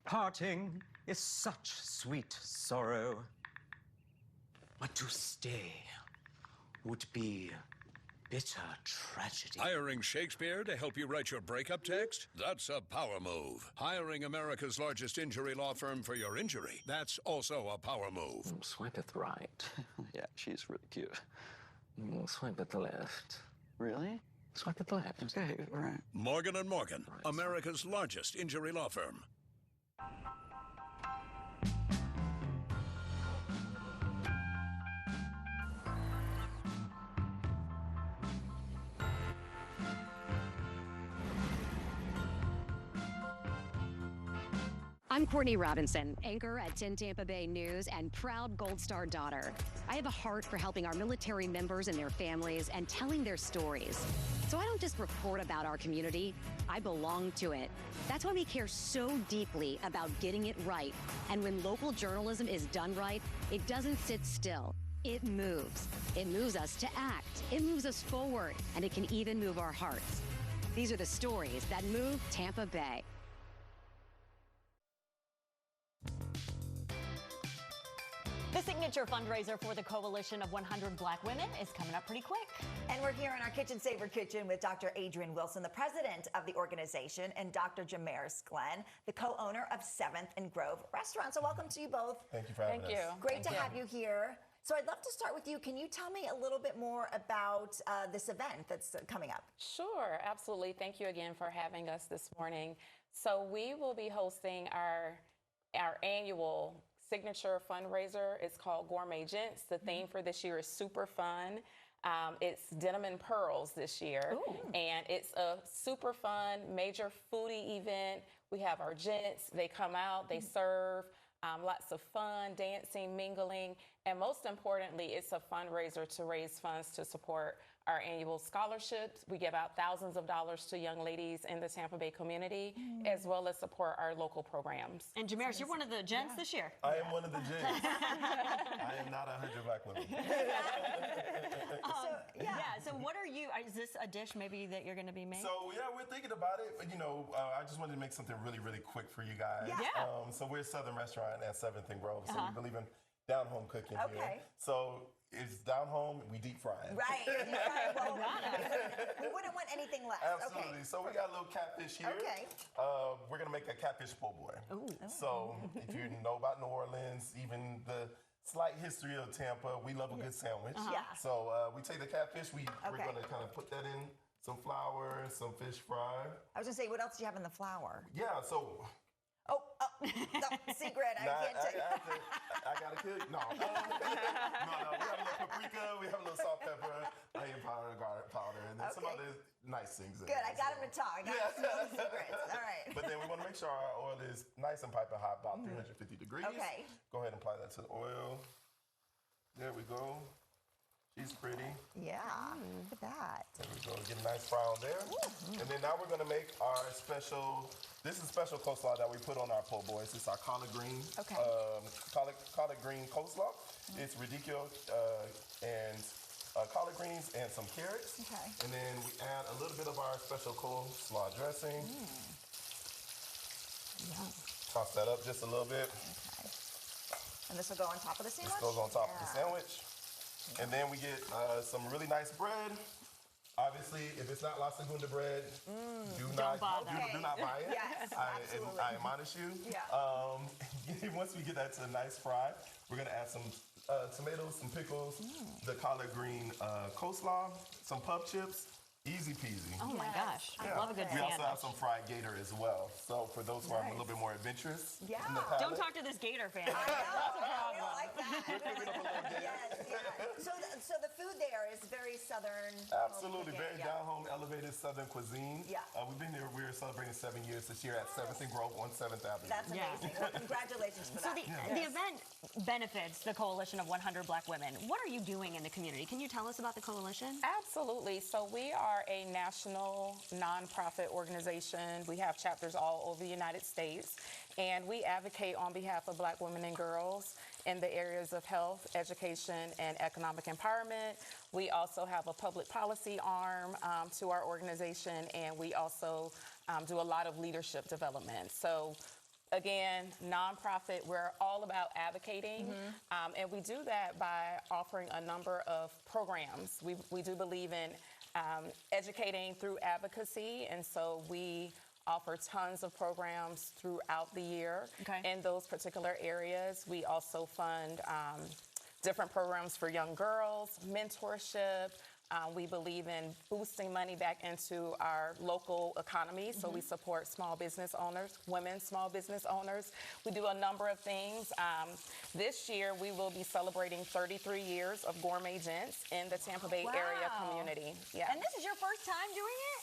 Parting is such sweet sorrow, but to stay would be bitter tragedy. Hiring Shakespeare to help you write your breakup text? That's a power move. Hiring America's largest injury law firm for your injury? That's also a power move. Swipe at the right. Yeah, she's really cute. Swipe at the left. Really? Swipe at the left. Okay, right. Morgan & Morgan, America's largest injury law firm. I'm Courtney Robinson, anchor at 10 Tampa Bay News and proud Gold Star daughter. I have a heart for helping our military members and their families and telling their stories. So I don't just report about our community, I belong to it. That's why we care so deeply about getting it right. And when local journalism is done right, it doesn't sit still. It moves. It moves us to act. It moves us forward. And it can even move our hearts. These are the stories that move Tampa Bay. The signature fundraiser for the Coalition of 100 Black Women is coming up pretty quick. And we're here in our Kitchen Saver Kitchen with Dr. Adrienne Wilson, the president of the organization, and Dr. Jamaris Glenn, the co-owner of 7th and Grove Restaurant. So welcome to you both. Thank you for having us. Great to have you here. So I'd love to start with you. Can you tell me a little bit more about this event that's coming up? Sure, absolutely. Thank you again for having us this morning. So we will be hosting our annual signature fundraiser. It's called Gourmet Gents. The theme for this year is super fun. It's Denim and Pearls this year. Ooh. And it's a super fun, major foodie event. We have our gents, they come out, they serve, lots of fun, dancing, mingling, and most importantly, it's a fundraiser to raise funds to support our annual scholarships. We give out thousands of dollars to young ladies in the Tampa Bay community, as well as support our local programs. And Jamaris, you're one of the gents this year. I am one of the gents. I am not 100 Black women. So what are you, is this a dish maybe that you're going to be making? So yeah, we're thinking about it. But, I just wanted to make something really, really quick for you guys. Yeah. So we're a Southern restaurant at 7th and Grove, so we believe in down-home cooking here. So it's down home, we deep fry it. Right. Well, we wouldn't want anything less. Absolutely. Okay. So we got a little catfish here. Okay. We're going to make a catfish po' boy. Ooh. So if you know about New Orleans, even the slight history of Tampa, we love a good sandwich. Yeah. So we take the catfish, we're going to kind of put that in some flour, some fish fry. I was going to say, what else do you have in the flour? Yeah, so... No, secret. I can't tell you. I gotta kill you. No. We have a little paprika, we have a little salt, pepper, onion powder, garlic powder, and then some other nice things in Good, there. I got him to talk. I got him to know the secrets. All right. But then we want to make sure our oil is nice and piping hot, about 350 degrees. Okay. Go ahead and apply that to the oil. There we go. She's pretty. Yeah, look at that. There we go, get a nice fry on there. And then now we're gonna make our special, this is special coleslaw that we put on our po' boys. It's our collard green, collard green coleslaw. It's radicchio and collard greens and some carrots. Okay. And then we add a little bit of our special coleslaw dressing. Toss that up just a little bit. Okay. And this will go on top of the sandwich? This goes on top of the sandwich. And then we get some really nice bread. Obviously, if it's not La Segunda bread, do not buy it. Yes, absolutely. I admonish you. Yeah. Once we get that to a nice fry, we're gonna add some tomatoes, some pickles, the collard green coleslaw, some pup chips. Easy peasy. Oh my gosh, I love a good We sandwich. also have some fried gator as well. So for those who are a little bit more adventurous, in the palate. Don't talk to this gator fan. That's a problem. Like that. So the food there is very Southern. Absolutely, very down-home, elevated Southern cuisine. Yeah. We've been here, we're celebrating 7 years this year at 7th and Grove on 7th Avenue. That's amazing. Well, congratulations for So that. the event benefits the Coalition of 100 Black Women. What are you doing in the community? Can you tell us about the coalition? Absolutely. So we are are a national nonprofit organization. We have chapters all over the United States, and we advocate on behalf of Black women and girls in the areas of health, education, and economic empowerment. We also have a public policy arm to our organization, and we also do a lot of leadership development. So again, nonprofit, we're all about advocating, and we do that by offering a number of programs. We do believe in educating through advocacy, and so we offer tons of programs throughout the year in those particular areas. We also fund different programs for young girls, mentorship. We believe in boosting money back into our local economy, so we support small business owners, women small business owners. We do a number of things. This year, we will be celebrating 33 years of Gourmet Gents in the Tampa Bay area community. Yeah. And this is your first time doing it?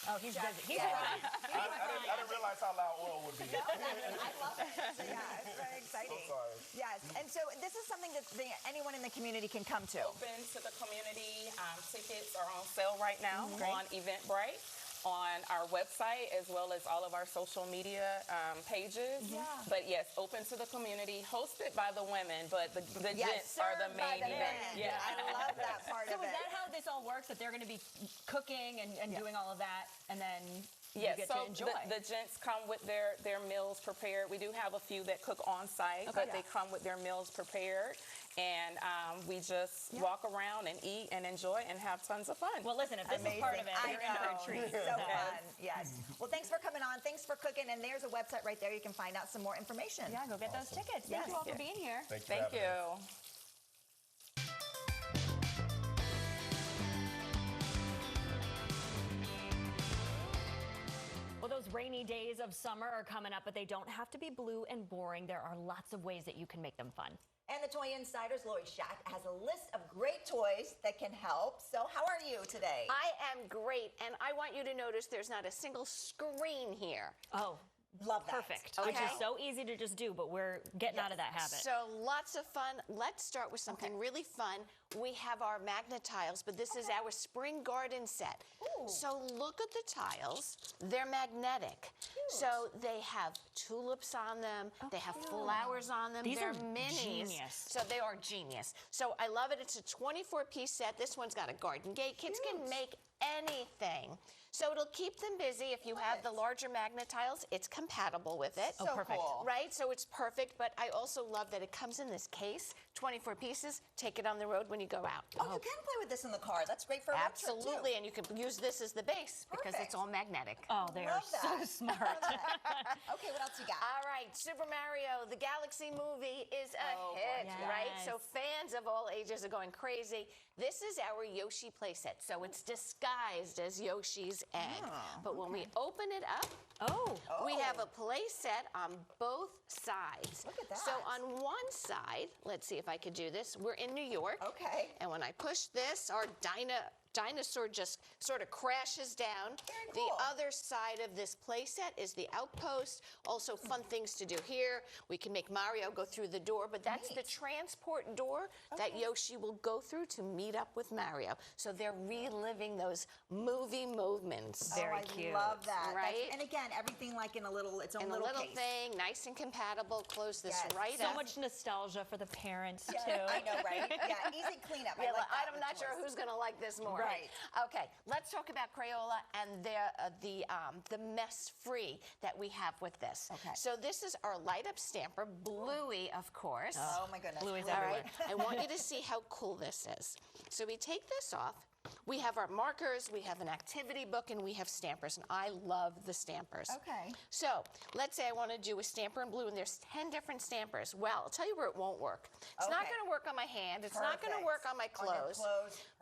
Oh, he's busy. He's I didn't realize how loud oil would be. I love it. So, yeah, it's very exciting. So sorry. Yes, and so this is something that anyone in the community can come to. Open to the community. Tickets are on sale right now on Eventbrite, on our website, as well as all of our social media pages. Yeah. But yes, open to the community, hosted by the women, but the gents are the main event. Yeah, I love that part so of it. is that how this all works, that they're going to be cooking and doing all of that, and then Yes, you get so to enjoy? The gents come with their meals prepared. We do have a few that cook on site, but they come with their meals prepared. And we just walk around and eat and enjoy and have tons of fun. Well, listen, if this is part of it, you're in for a treat. So fun, yes. Well, thanks for coming on. Thanks for cooking. And there's a website right there. You can find out some more information. Yeah, go get those tickets. Thank you all for being here. Thank you. Well, those rainy days of summer are coming up, but they don't have to be blue and boring. There are lots of ways that you can make them fun. And the Toy Insider's Lori Shack has a list of great toys that can help. So how are you today? I am great, and I want you to notice there's not a single screen here. Oh. Love that. Perfect. Okay. Which is so easy to just do, but we're getting out of that habit. So lots of fun. Let's start with something really fun. We have our magnet tiles, but this is our spring garden set. Ooh. So look at the tiles. They're magnetic. Cute. So they have tulips on them. They have flowers on them. These They're are minis. Genius. So they are genius. So I love it. It's a 24-piece set. This one's got a garden gate. Kids can make anything. So it'll keep them busy. If you have the larger magnet tiles, it's compatible with it. Oh, perfect. Cool. Right? So it's perfect, but I also love that it comes in this case, 24 pieces. Take it on the road when you go out. Oh, you can play with this in the car. That's great for a road trip, too. Absolutely, and you can use this as the base because it's all magnetic. Oh, they are so smart. Okay, what else you got? All right, Super Mario, the Galaxy movie is a hit, right? So fans of all ages are going crazy. This is our Yoshi playset, so it's disguised as Yoshi's egg. But when we open it up, we have a playset on both sides. Look at that. So on one side, let's see if I could do this. We're in New York. Okay. And when I push this, our dinosaur just sort of crashes down. Very cool. The other side of this playset is the outpost. Also fun things to do here. We can make Mario go through the door, but that's the transport door that Yoshi will go through to meet up with Mario. So they're reliving those movie moments. Very cute. I love that. Right? And again, everything like in a little, its own in little a little case. thing, nice and compatible. Close this right so up. much nostalgia for the parents, too. I know, right? Yeah, easy cleanup. Yeah, I like I'm not sure who's going to like this more. Right. Okay, let's talk about Crayola and the mess-free that we have with this. Okay. So this is our light-up stamper, Bluey, of course. Oh my goodness. Bluey's All everywhere. right. I want you to see how cool this is. So we take this off. We have our markers, we have an activity book, and we have stampers, and I love the stampers. Okay. So let's say I want to do a stamper in blue, and there's 10 different stampers. Well, I'll tell you where it won't work. It's not going to work on my hand. It's not going to work on my clothes.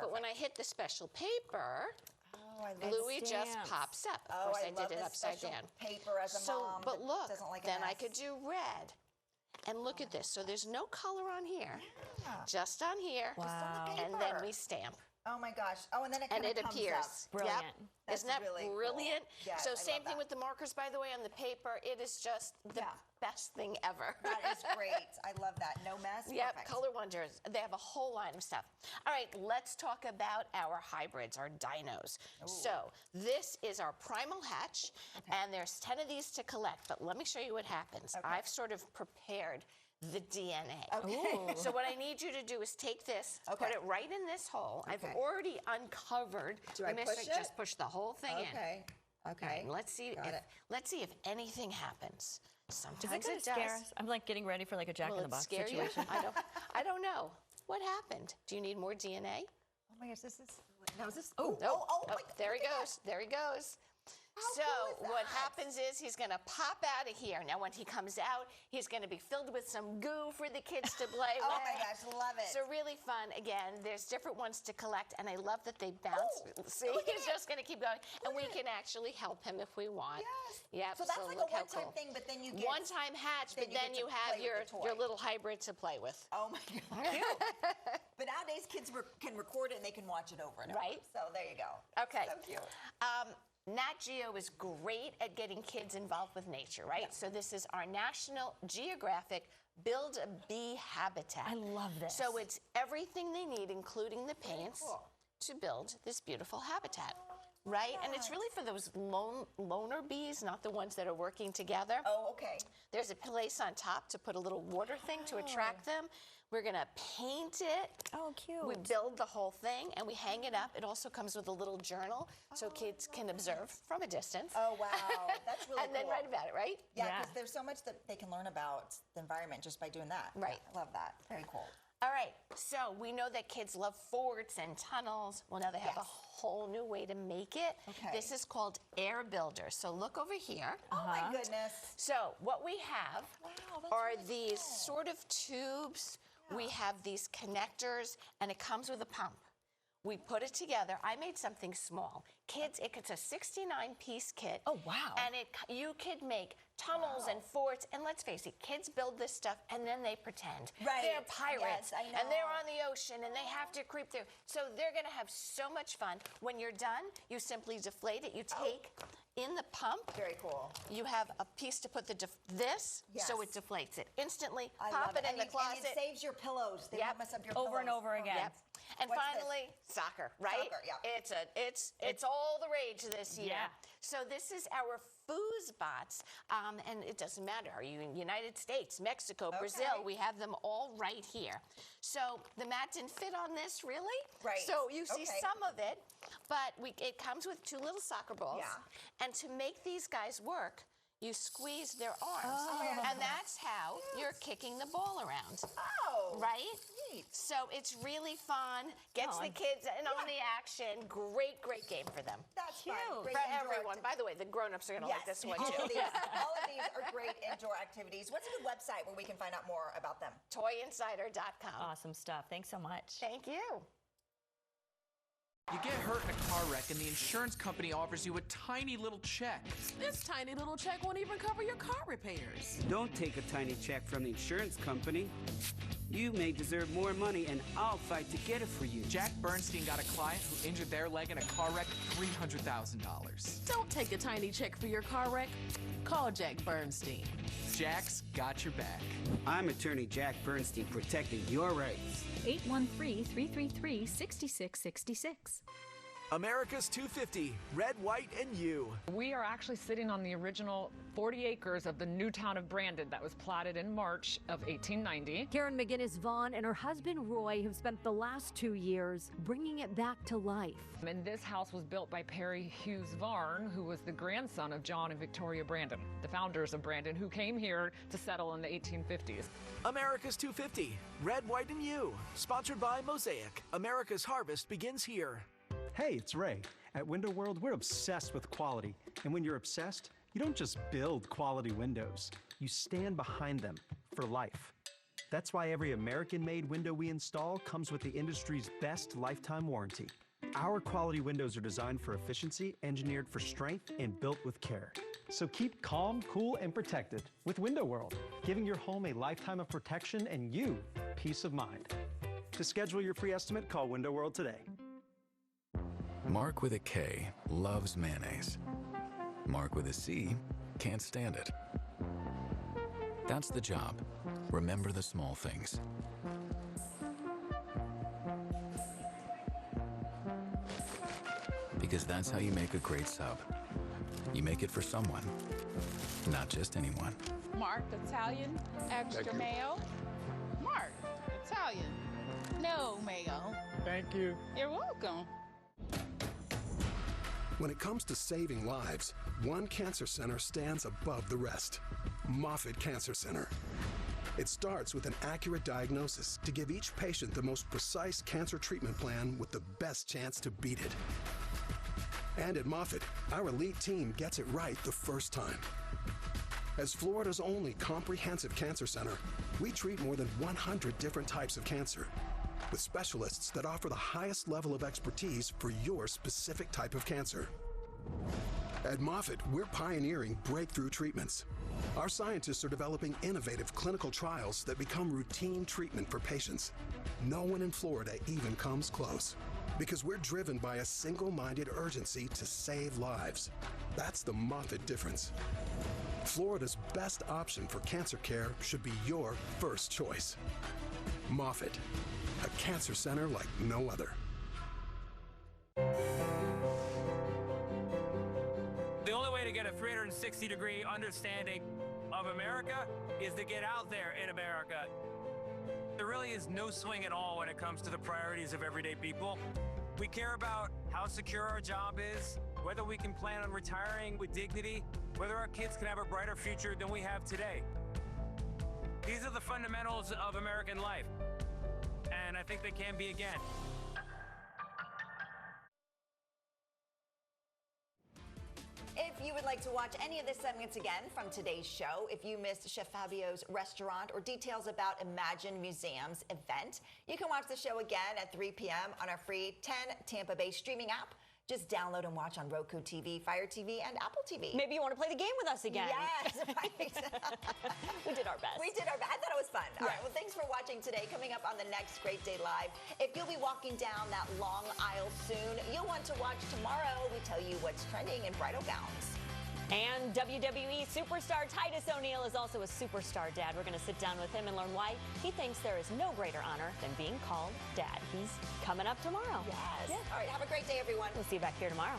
But when I hit the special paper, Bluey just pops up. Of course, I did it upside down. Paper as a mom but look, doesn't like then I could do red. And look at this. So there's no color on here, just on here, and then we stamp. Oh my gosh. Oh, and then it kind of comes appears. up. Brilliant. Yep. Isn't that really brilliant? Cool. Yeah, so I same love thing that. with the markers, by the way, on the paper. It is just best thing ever. That is great. I love that. No mess. Yep, Perfect. Color Wonders. They have a whole line of stuff. All right, let's talk about our hybrids, our dinos. So this is our primal hatch, and there's 10 of these to collect, but let me show you what happens. I've sort of prepared the DNA. Okay. So what I need you to do is take this, put it right in this hole. I've already uncovered. Do I push it? Just push the whole thing in. Okay. Okay. And let's see if anything happens. Sometimes Is it gonna scare us? I'm like getting ready for like a Jack in the Box scare situation. You? I don't know. What happened? Do you need more DNA? Oh my gosh, this is. Now is this? Oh, there he goes. There he goes. So what happens is he's going to pop out of here. Now, when he comes out, he's going to be filled with some goo for the kids to play with. Oh my gosh, love it. So really fun. Again, there's different ones to collect, and I love that they bounce. See, he's just going to keep going, and we can actually help him if we want. Yes. Yep. So that's like a one-time thing, but then you get one-time hatch, but then you have your little hybrid to play with. Oh my god. Cute. But nowadays, kids can record it and they can watch it over and over. Right. So there you go. Okay. So cute. Nat Geo is great at getting kids involved with nature, right? Yep. So this is our National Geographic Build a Bee Habitat. I love this. So it's everything they need, including the paints, to build this beautiful habitat, right? And it's really for those loner bees, not the ones that are working together. Oh, okay. There's a place on top to put a little water thing to attract them. We're going to paint it. Oh, cute. We build the whole thing, and we hang it up. It also comes with a little journal so kids can observe from a distance. Oh, wow. That's really and then write about it, right? Yeah, because there's so much that they can learn about the environment just by doing that. Right. Yeah, I love that. Very cool. All right, so we know that kids love forts and tunnels. Well, now they have a whole new way to make it. Okay. This is called Air Builder. So look over here. Oh, my goodness. So what we have are these sort of tubes. We have these connectors, and it comes with a pump. We put it together. I made something small. Kids, it's a 69-piece kit. Oh, wow. And you could make tunnels and forts. And let's face it, kids build this stuff, and then they pretend. Right. They're pirates. Yes, I know. And they're on the ocean, and they have to creep through. So they're going to have so much fun. When you're done, you simply deflate it. You take in the pump. Very cool. You have a piece to put this, so it deflates it instantly. Pop it in the closet. And it saves your pillows. They won't mess up your pillows. Over and over again. Yep. And finally, soccer, right? Soccer, yeah. It's all the rage this year. Yeah. So this is our foosbots, and it doesn't matter. Are you in United States, Mexico, Brazil? We have them all right here. So the mat didn't fit on this, really? Right. So you see some of it, but it comes with 2 little soccer balls. Yeah. And to make these guys work, you squeeze their arms. And that's how you're kicking the ball around. Oh. Right? Neat. So it's really fun. Gets the kids in on the action. Great game for them. That's cute. For everyone. By the way, the grown-ups are going to like this one, too. All of these are great indoor activities. What's a good website where we can find out more about them? ToyInsider.com. Awesome stuff. Thanks so much. Thank you. You get hurt in a car wreck and the insurance company offers you a tiny little check. This tiny little check won't even cover your car repairs. Don't take a tiny check from the insurance company. You may deserve more money, and I'll fight to get it for you. Jack Bernstein got a client who injured their leg in a car wreck, $300,000. Don't take a tiny check for your car wreck. Call Jack Bernstein. Jack's got your back. I'm attorney Jack Bernstein, protecting your rights. 813-333-6666. America's 250, Red, White, and You. We are actually sitting on the original 40 acres of the new town of Brandon that was platted in March of 1890. Karen McGinnis Vaughn and her husband Roy have spent the last 2 years bringing it back to life. And this house was built by Perry Hughes Varn, who was the grandson of John and Victoria Brandon, the founders of Brandon, who came here to settle in the 1850s. America's 250, Red, White, and You. Sponsored by Mosaic. America's harvest begins here. Hey, it's Ray. At Window World, we're obsessed with quality. And when you're obsessed, you don't just build quality windows. You stand behind them for life. That's why every American-made window we install comes with the industry's best lifetime warranty. Our quality windows are designed for efficiency, engineered for strength, and built with care. So keep calm, cool, and protected with Window World, giving your home a lifetime of protection and you peace of mind. To schedule your free estimate, call Window World today. Mark with a K loves mayonnaise. Mark with a C can't stand it. That's the job. Remember the small things. Because that's how you make a great sub. You make it for someone, not just anyone. Mark, Italian, extra mayo. Mark, Italian, no mayo. Thank you. You're welcome. When it comes to saving lives, one cancer center stands above the rest. Moffitt Cancer Center. It starts with an accurate diagnosis to give each patient the most precise cancer treatment plan with the best chance to beat it. And at Moffitt, our elite team gets it right the first time. As Florida's only comprehensive cancer center, we treat more than 100 different types of cancer, with specialists that offer the highest level of expertise for your specific type of cancer. At Moffitt, we're pioneering breakthrough treatments. Our scientists are developing innovative clinical trials that become routine treatment for patients. No one in Florida even comes close, because we're driven by a single-minded urgency to save lives. That's the Moffitt difference. Florida's best option for cancer care should be your first choice. Moffitt, a cancer center like no other. The only way to get a 360-degree understanding of America is to get out there in America. There really is no swing at all when it comes to the priorities of everyday people. We care about how secure our job is, whether we can plan on retiring with dignity, whether our kids can have a brighter future than we have today. These are the fundamentals of American life, and I think they can be again. If you would like to watch any of the segments again from today's show, if you missed Chef Fabio's restaurant or details about Imagine Museum's event, you can watch the show again at 3 p.m. on our free 10 Tampa Bay streaming app. Just download and watch on Roku TV, Fire TV, and Apple TV. Maybe you want to play the game with us again. Yes, right. We did our best. We did our best. I thought it was fun. All right, well, thanks for watching today. Coming up on the next Great Day Live, if you'll be walking down that long aisle soon, you'll want to watch tomorrow. We tell you what's trending in bridal gowns. And WWE superstar Titus O'Neil is also a superstar dad. We're going to sit down with him and learn why he thinks there is no greater honor than being called dad. He's coming up tomorrow. Yes. All right, have a great day, everyone. We'll see you back here tomorrow.